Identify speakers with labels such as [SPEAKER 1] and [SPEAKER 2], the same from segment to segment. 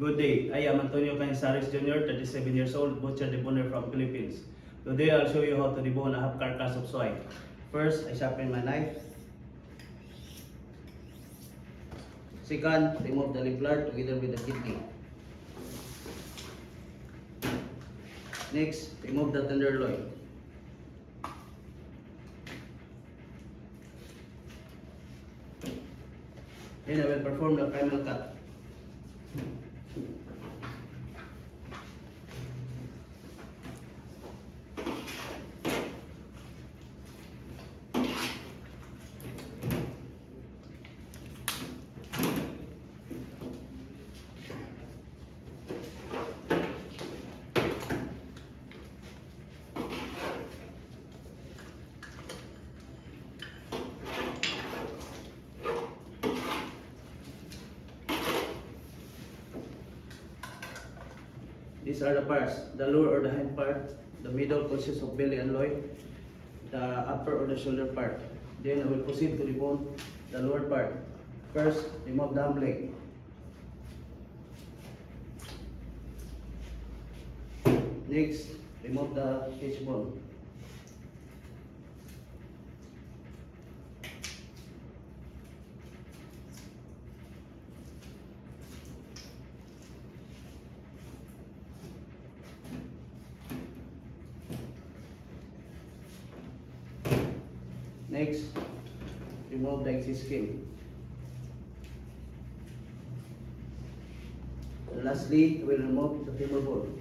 [SPEAKER 1] Good day. I am Antonio Canizares Jr., 37 years old, butcher deboner from Philippines. Today I'll show you how to debone a half carcass of swine. First, I sharpen my knife. Second, remove the liver together with the kidney. Next, remove the tenderloin. Then I will perform the final cut. These are the parts: the lower or the hind part, the middle consists of belly and loin, the upper or the shoulder part. Then I will proceed to debone the lower part. First, remove the ham leg. Next, remove the fish bone. Next, remove the excess skin. And lastly, we will remove the femur bone.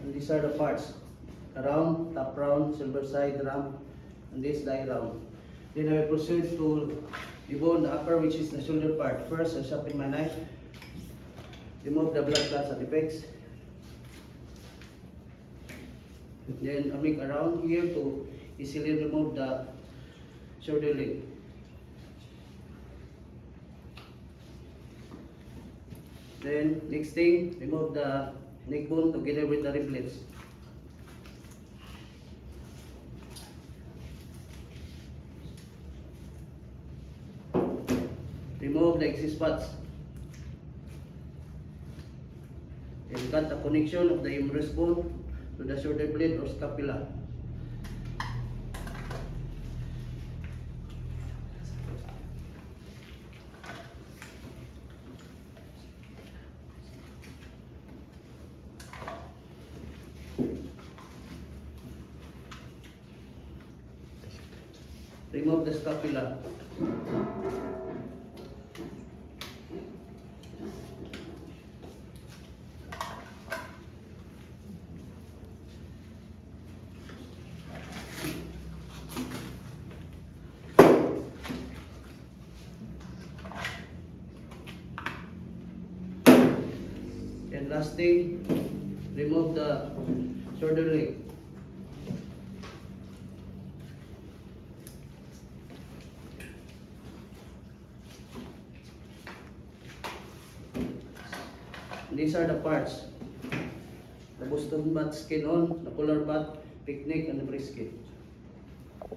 [SPEAKER 1] And these are the parts: round, top round, silver side round, and this die round. Then I will proceed to debone the upper, which is the shoulder part. First, I sharpen my knife, remove the blood clots and defects. Then I make a round here to easily remove the shoulder leg. Then next thing, remove the neck bone together with the ribs. Remove the excess spots. And cut the connection of the humerus bone to the shoulder blade or scapula. Remove the scapula. And last thing, remove the shoulder leg. These are the parts: the Boston bat, skin on, the collar bat, picnic, and the brisket.